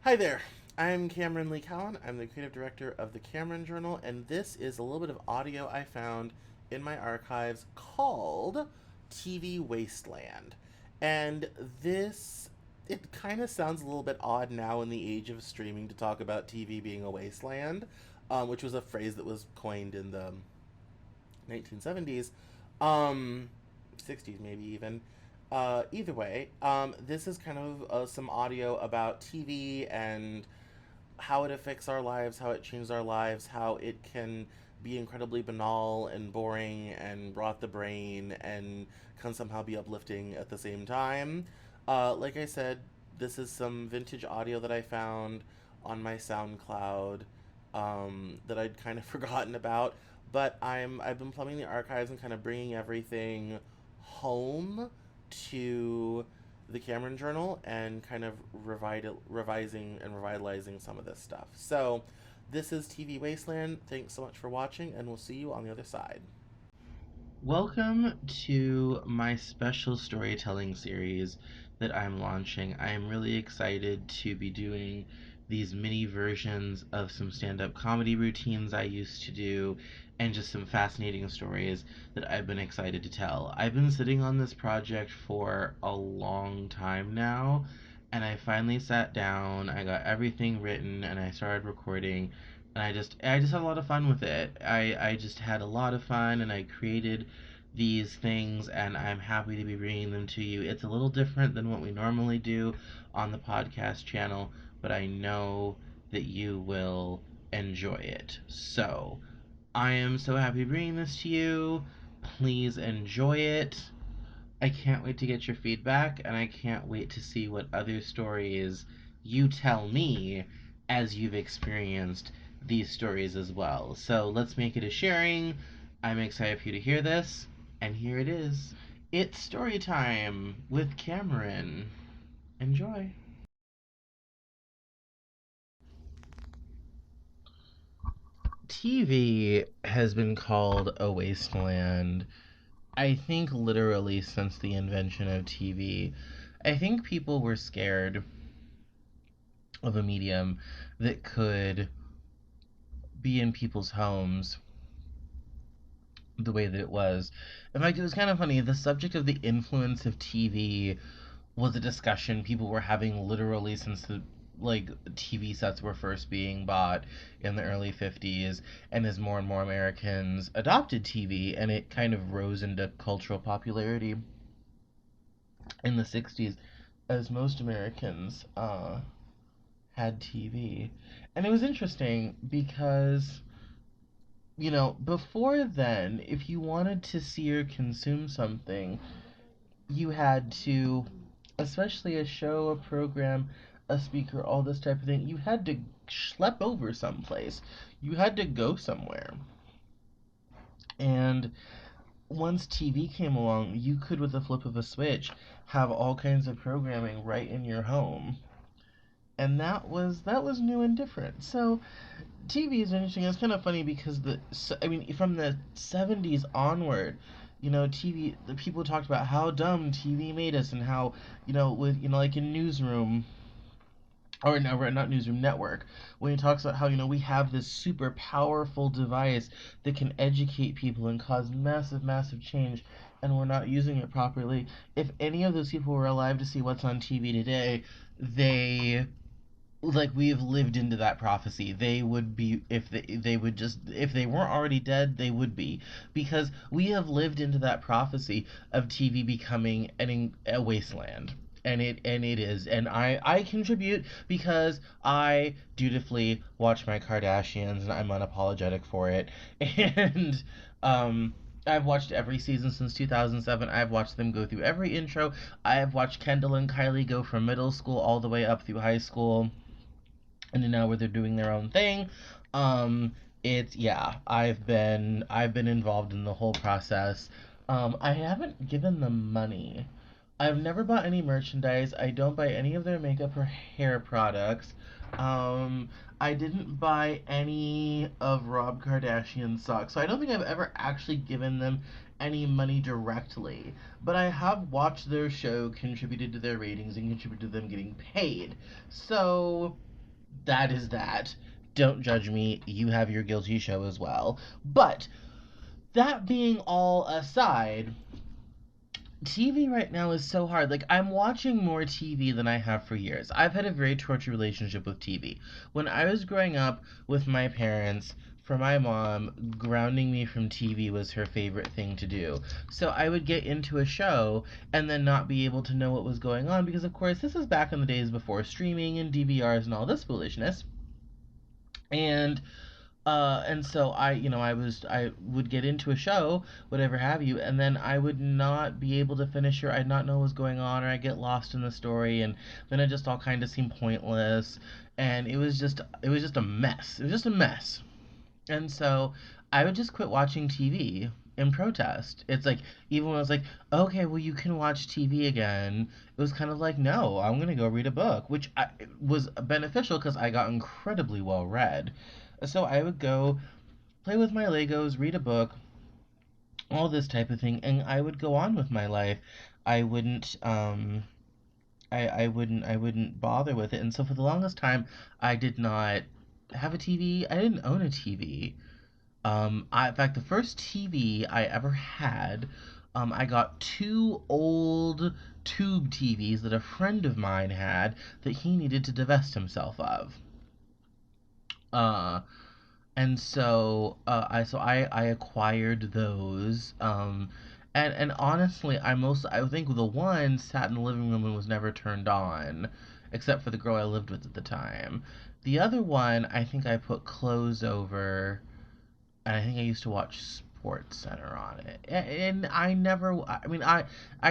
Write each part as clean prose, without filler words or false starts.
Hi there. I'm Cameron Lee Cowan. I'm the creative director of the Cameron Journal, and this is a little bit of audio I found in my archives called TV Wasteland. And this, it kind of sounds a little bit odd now in the age of streaming to talk about TV being a wasteland, which was a phrase that was coined in the 1970s, um, 60s maybe even. Either way, this is kind of some audio about TV and how it affects our lives, how it changes our lives, how it can be incredibly banal and boring and rot the brain and can somehow be uplifting at the same time. Like I said, this is some vintage audio that I found on my SoundCloud that I'd kind of forgotten about. But I've been plumbing the archives and kind of bringing everything home to the Cameron Journal and kind of revising and revitalizing some of this stuff. So, this is TV Wasteland. Thanks so much for watching, and we'll see you on the other side. Welcome to my special storytelling series that I'm launching. I am really excited to be doing these mini versions of some stand up comedy routines I used to do and just some fascinating stories that I've been excited to tell. I've been sitting on this project for a long time now, and I finally sat down, I got everything written, and I started recording. And I just had a lot of fun with it. I just had a lot of fun, and I created these things, and I'm happy to be bringing them to you. It's a little different than what we normally do on the podcast channel, but I know that you will enjoy it. So, I am so happy bringing this to you. Please enjoy it. I can't wait to get your feedback, and I can't wait to see what other stories you tell me as you've experienced these stories as well. So let's make it a sharing. I'm excited for you to hear this, and here it is. It's story time with Cameron. Enjoy. TV has been called a wasteland, I think, literally since the invention of TV. I think people were scared of a medium that could be in people's homes the way that it was. In fact, it was kind of funny. The subject of the influence of TV was a discussion people were having literally since the TV sets were first being bought in the early 50s, and as more and more Americans adopted TV, and it kind of rose into cultural popularity in the 60s as most Americans had TV. And it was interesting because, before then, if you wanted to see or consume something, you had to, especially a show, a program, a speaker, all this type of thing, you had to schlep over someplace. You had to go somewhere. And once TV came along, you could, with the flip of a switch, have all kinds of programming right in your home. And that was new and different. So TV is interesting. It's kind of funny because from the 70s onward, TV, the people talked about how dumb TV made us and how, with, like in Newsroom, or no, not Newsroom, Network, when he talks about how, we have this super powerful device that can educate people and cause massive, massive change, and we're not using it properly. If any of those people were alive to see what's on TV today, they we have lived into that prophecy. They would be, they would just, if they weren't already dead, they would be, because we have lived into that prophecy of TV becoming a wasteland. And it is, and I contribute because I dutifully watch my Kardashians, and I'm unapologetic for it. And I've watched every season since 2007. I've watched them go through every intro. I have watched Kendall and Kylie go from middle school all the way up through high school, and now where they're doing their own thing. Um, it's, yeah, I've been involved in the whole process. I haven't given them money. I've never bought any merchandise. I don't buy any of their makeup or hair products. Um, I didn't buy any of Rob Kardashian's socks, so I don't think I've ever actually given them any money directly. But I have watched their show, contributed to their ratings, and contributed to them getting paid. So That is that. Don't judge me. You have your guilty show as well. But that being all aside, TV right now is so hard. Like, I'm watching more TV than I have for years. I've had a very tortured relationship with TV. When I was growing up with my parents, for my mom, grounding me from TV was her favorite thing to do. So I would get into a show and then not be able to know what was going on because, of course, this is back in the days before streaming and DVRs and all this foolishness. And and so I would get into a show, whatever have you, and then I would not be able to finish, or I'd not know what was going on, or I'd get lost in the story, and then it just all kind of seemed pointless, and it was just a mess. It was just a mess. And so I would just quit watching TV in protest. It's like, even when I was like, okay, well, you can watch TV again, it was kind of like, no, I'm going to go read a book, which was beneficial because I got incredibly well read. So I would go play with my Legos, read a book, all this type of thing, and I would go on with my life. I wouldn't, I wouldn't bother with it. And so for the longest time, I did not have a TV. I didn't own a TV. In fact, the first TV I ever had, I got two old tube TVs that a friend of mine had that he needed to divest himself of. Uh, and so I acquired those. And honestly, I think the one sat in the living room and was never turned on, except for the girl I lived with at the time. The other one, I think I put clothes over, and I think I used to watch Sports Center on it. And I never, I mean, I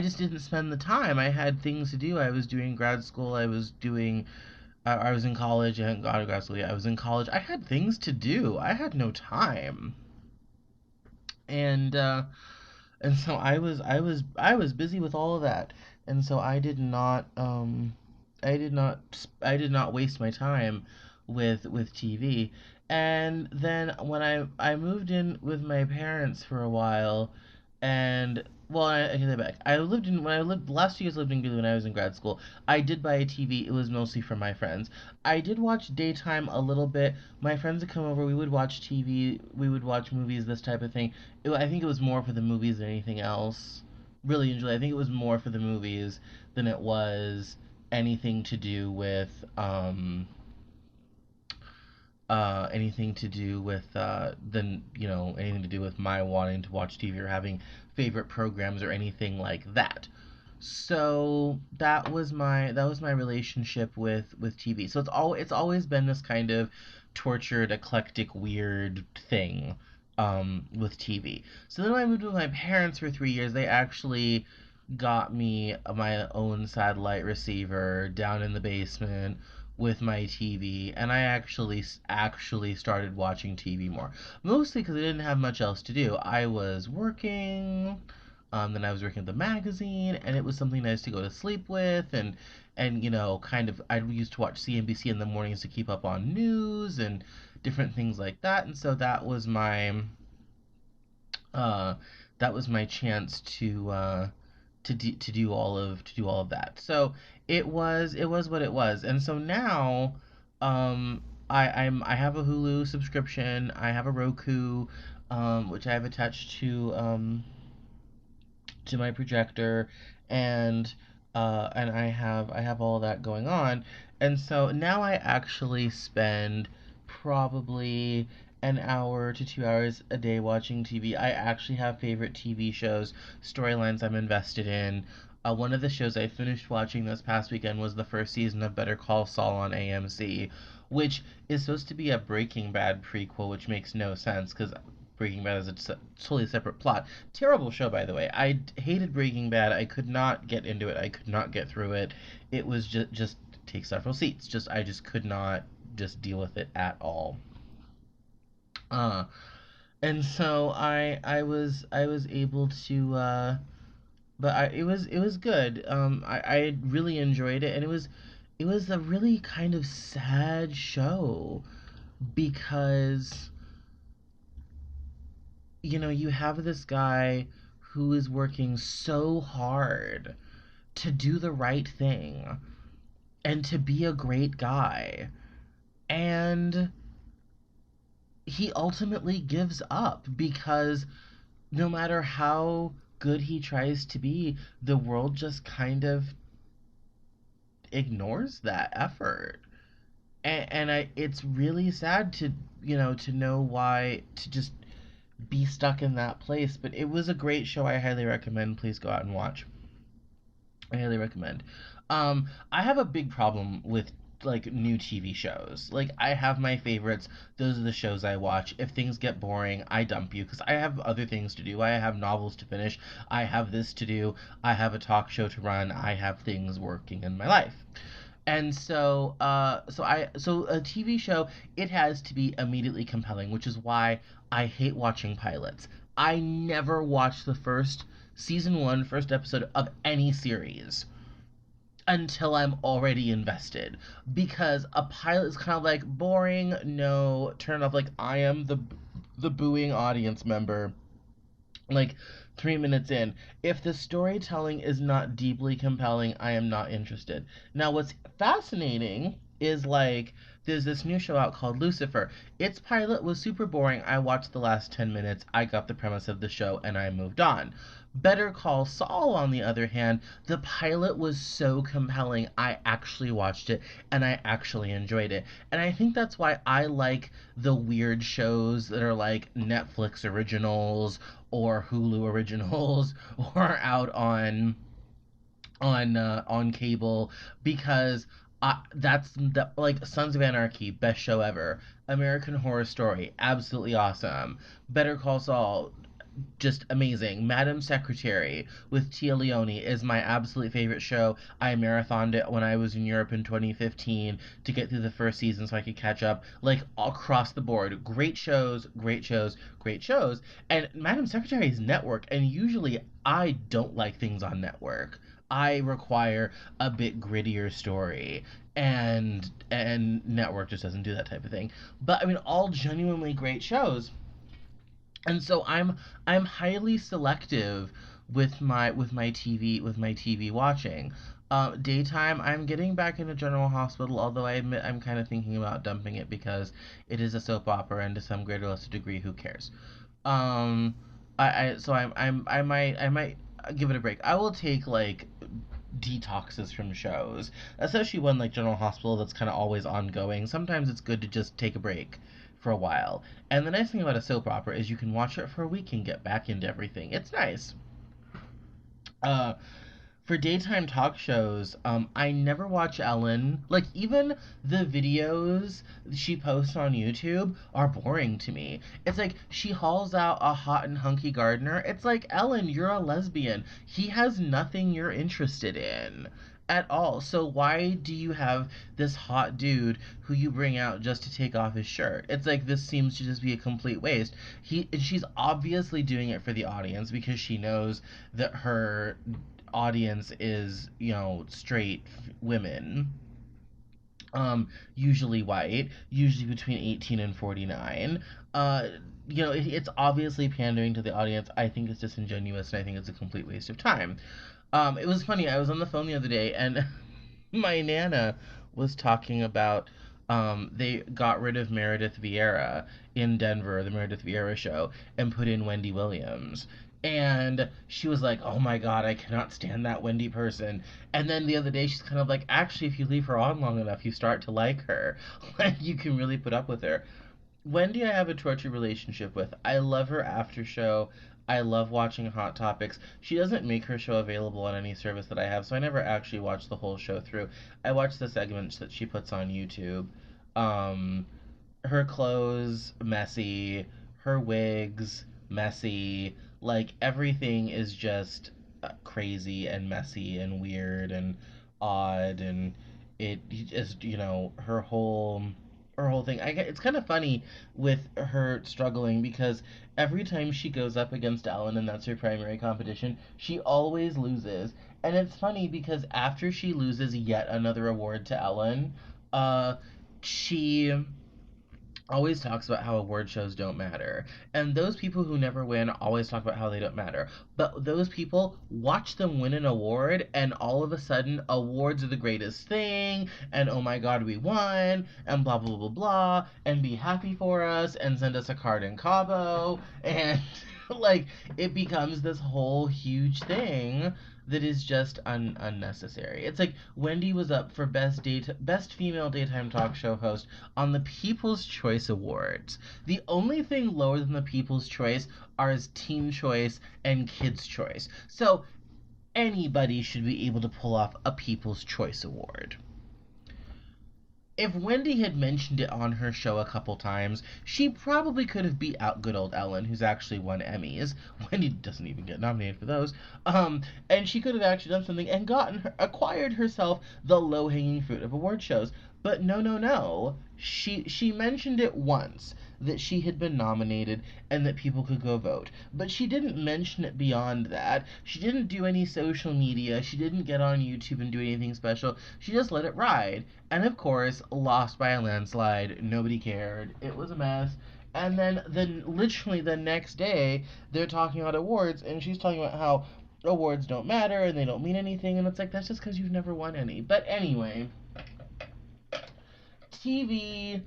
just didn't spend the time. I had things to do. I was doing grad school. I was in college. I hadn't gone to grad school yet. I was in college. I had things to do. I had no time. And and so I was busy with all of that, and so I did not waste my time with TV. And then when I moved in with my parents for a while, and well, I take that back. I lived in when I lived the last 2 years I lived in Gulu when I was in grad school. I did buy a TV. It was mostly for my friends. I did watch daytime a little bit. My friends would come over. We would watch TV. We would watch movies. This type of thing. I think it was more for the movies than anything else. Really enjoy. I think it was more for the movies than it was anything to do with anything to do with than anything to do with my wanting to watch TV or having favorite programs or anything like that. So that was my relationship with TV. So it's always been this kind of tortured, eclectic, weird thing with TV. So then when I moved with my parents for 3 years, they actually got me my own satellite receiver down in the basement with my TV, and I actually started watching TV more. Mostly because I didn't have much else to do. I was working, then I was working at the magazine, and it was something nice to go to sleep with, and kind of I used to watch CNBC in the mornings to keep up on news and different things like that, and so uh, that was my chance to do all of that. So it was what it was. And so now I have a Hulu subscription. I have a Roku, which I have attached to my projector, and I have all that going on. And so now I actually spend probably an hour to 2 hours a day watching TV. I actually have favorite TV shows, storylines I'm invested in. One of the shows I finished watching this past weekend was the first season of Better Call Saul on AMC, which is supposed to be a Breaking Bad prequel, which makes no sense because Breaking Bad is a totally separate plot. Terrible show, by the way. I hated Breaking Bad. I could not get into it. I could not get through it. It was just take several seats. I just could not just deal with it at all. Uh, and so I was able to but it was good. I really enjoyed it, and it was a really kind of sad show because you have this guy who is working so hard to do the right thing and to be a great guy, And he ultimately gives up because no matter how good he tries to be, the world just kind of ignores that effort. It's really sad to, to know why, to just be stuck in that place. But it was a great show. I highly recommend. Please go out and watch. I highly recommend. I have a big problem with like new TV shows. Like I have my favorites. Those are the shows I watch. If things get boring, I dump you because I have other things to do. I have novels to finish. I have this to do. I have a talk show to run. I have things working in my life. And so a TV show, it has to be immediately compelling, which is why I hate watching pilots. I never watch the first season one, first episode of any series until I'm already invested. Because a pilot is kind of like boring, no, turn off. Like I am the booing audience member like 3 minutes in. If the storytelling is not deeply compelling, I am not interested. Now, what's fascinating is like there's this new show out called Lucifer. Its pilot was super boring. I watched the last 10 minutes, I got the premise of the show, and I moved on. Better Call Saul, on the other hand, the pilot was so compelling, I actually watched it and I actually enjoyed it. And I think that's why I like the weird shows that are like Netflix originals or Hulu originals or out on cable because that's like Sons of Anarchy, best show ever. American Horror Story, absolutely awesome. Better Call Saul, just amazing. Madam Secretary with Tia Leone is my absolute favorite show. I marathoned it when I was in Europe in 2015 to get through the first season so I could catch up. Like across the board, great shows, great shows, great shows. And Madam Secretary is network, and usually I don't like things on network. I require a bit grittier story, and network just doesn't do that type of thing. But I mean, all genuinely great shows. And so I'm highly selective with my TV watching. Daytime, I'm getting back into General Hospital, although I admit I'm kind of thinking about dumping it because it is a soap opera, and to some greater or lesser degree, who cares? Um, I might give it a break. I will take like detoxes from shows, especially one like General Hospital that's kind of always ongoing. Sometimes it's good to just take a break for a while. And the nice thing about a soap opera is you can watch it for a week and get back into everything. It's nice. Uh, for daytime talk shows, I never watch Ellen. Like even the videos she posts on YouTube are boring to me. It's like she hauls out a hot and hunky gardener. It's like Ellen, you're a lesbian. He has nothing you're interested in at all. So why do you have this hot dude who you bring out just to take off his shirt? It's like this seems to just be a complete waste. She's obviously doing it for the audience because she knows that her audience is, straight women, usually white, usually between 18 and 49. Uh, it's obviously pandering to the audience. I think it's disingenuous and I think it's a complete waste of time. It was funny. I was on the phone the other day and my nana was talking about they got rid of Meredith Vieira in Denver, the Meredith Vieira show, and put in Wendy Williams. And she was like, "Oh my God, I cannot stand that Wendy person." And then the other day, she's kind of like, "Actually, if you leave her on long enough, you start to like her. Like you can really put up with her." Wendy, I have a tortured relationship with. I love her after show. I love watching Hot Topics. She doesn't make her show available on any service that I have, so I never actually watch the whole show through. I watch the segments that she puts on YouTube. Um, her clothes, messy. Her wigs, messy. Like, everything is just crazy and messy and weird and odd, and it just, her whole thing. It's kind of funny with her struggling because every time she goes up against Ellen and that's her primary competition, she always loses. And it's funny because after she loses yet another award to Ellen, she always talks about how award shows don't matter. And those people who never win always talk about how they don't matter. But those people watch them win an award, and all of a sudden, awards are the greatest thing, and oh my god, we won, and blah, blah, blah, blah, and be happy for us, and send us a card in Cabo, and like, it becomes this whole huge thing that is just unnecessary. It's like Wendy was up for best female daytime talk show host on the People's Choice Awards. The only thing lower than the People's Choice are Teen Choice and Kids Choice. So anybody should be able to pull off a People's Choice Award. If Wendy had mentioned it on her show a couple times, she probably could have beat out good old Ellen, who's actually won Emmys. Wendy doesn't even get nominated for those. And she could have actually done something and acquired herself the low hanging fruit of award shows. But no, no, no. She mentioned it once that she had been nominated and that people could go vote. But she didn't mention it beyond that. She didn't do any social media. She didn't get on YouTube and do anything special. She just let it ride. And of course, lost by a landslide. Nobody cared. It was a mess. And then literally the next day, they're talking about awards, and she's talking about how awards don't matter and they don't mean anything. And it's like, that's just because you've never won any. But anyway, TV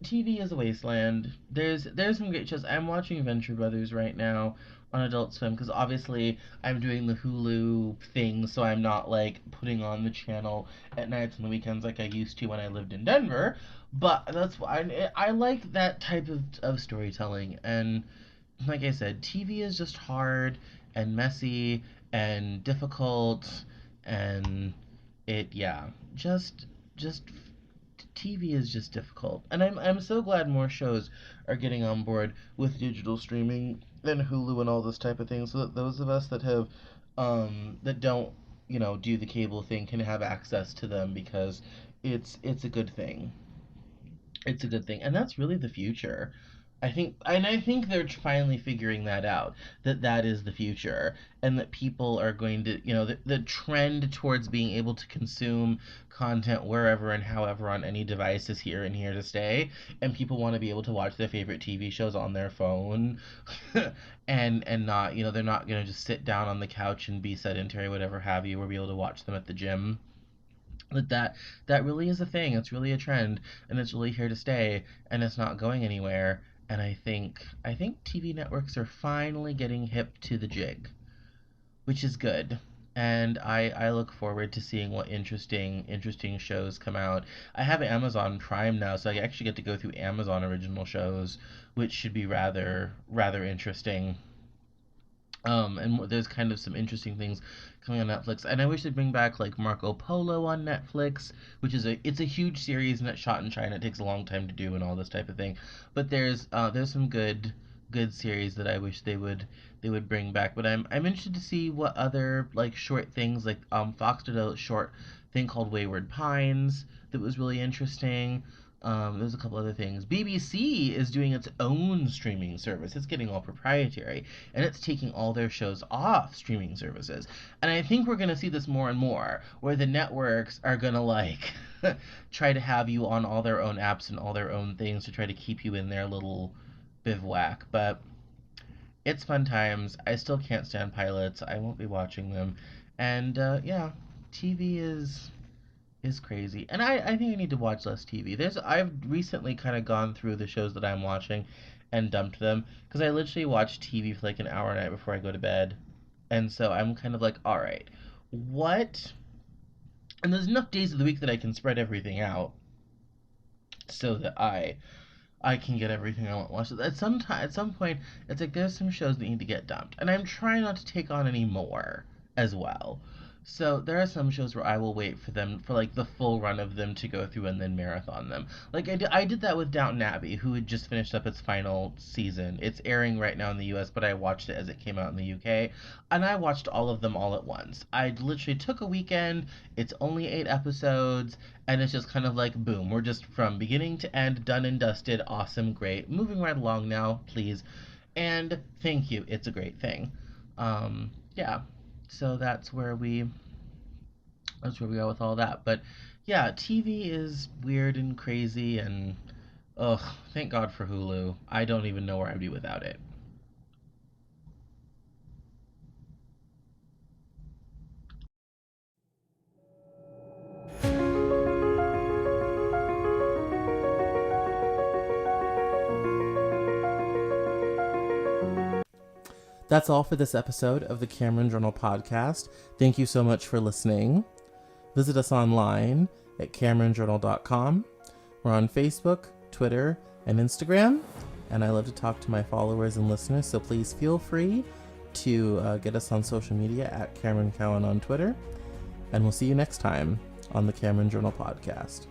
TV is a wasteland. There's some great shows. I'm watching Venture Brothers right now on Adult Swim because obviously I'm doing the Hulu thing, so I'm not like putting on the channel at nights and the weekends like I used to when I lived in Denver. But that's why I like that type of storytelling. And like I said, TV is just hard and messy and difficult, and it yeah, just TV is just difficult. And I'm so glad more shows are getting on board with digital streaming and Hulu and all this type of thing, so that those of us that have that don't, do the cable thing can have access to them because it's a good thing. It's a good thing. And that's really the future. I think they're finally figuring that out, that that is the future, and that people are going to, the trend towards being able to consume content wherever and however on any device is here and here to stay, and people want to be able to watch their favorite TV shows on their phone, and not, they're not going to just sit down on the couch and be sedentary, whatever have you, or be able to watch them at the gym. That really is a thing. It's really a trend, and it's really here to stay, and it's not going anywhere. And I think TV networks are finally getting hip to the jig, which is good. And I look forward to seeing what interesting shows come out. I have Amazon Prime now, so I actually get to go through Amazon original shows, which should be rather interesting. And there's kind of some interesting things coming on Netflix. And I wish they'd bring back like Marco Polo on Netflix, which is it's a huge series and it's shot in China. It takes a long time to do and all this type of thing. But there's some good series that I wish they would bring back. But I'm interested to see what other like short things like Fox did a short thing called Wayward Pines that was really interesting. There's a couple other things. BBC is doing its own streaming service. It's getting all proprietary, and it's taking all their shows off streaming services. And I think we're gonna see this more and more, where the networks are gonna like try to have you on all their own apps and all their own things to try to keep you in their little bivouac. But it's fun times. I still can't stand pilots. I won't be watching them. And yeah, TV is crazy. And I think I need to watch less TV. I've recently kind of gone through the shows that I'm watching and dumped them because I literally watch TV for like an hour a night before I go to bed. And so I'm kind of like, all right, what? And there's enough days of the week that I can spread everything out so that I can get everything I want watched. At some point, it's like there's some shows that need to get dumped, and I'm trying not to take on any more as well. So there are some shows where I will wait for them for like the full run of them to go through and then marathon them. Like I did that with Downton Abbey, who had just finished up its final season. It's airing right now in the U.S., but I watched it as it came out in the U.K. And I watched all of them all at once. I literally took a weekend. It's only 8 episodes, and it's just kind of like boom, we're just from beginning to end, done and dusted, awesome, great, moving right along now, please, and thank you, it's a great thing. Yeah, so that's where we are with all that. But yeah, TV is weird and crazy, and Ugh, thank God for Hulu. I don't even know where I'd be without it. That's all for this episode of the Cameron Journal podcast. Thank you so much for listening. Visit us online at CameronJournal.com. We're on Facebook, Twitter, and Instagram, and I love to talk to my followers and listeners, so please feel free to get us on social media at Cameron Cowan on Twitter, and we'll see you next time on the Cameron Journal podcast.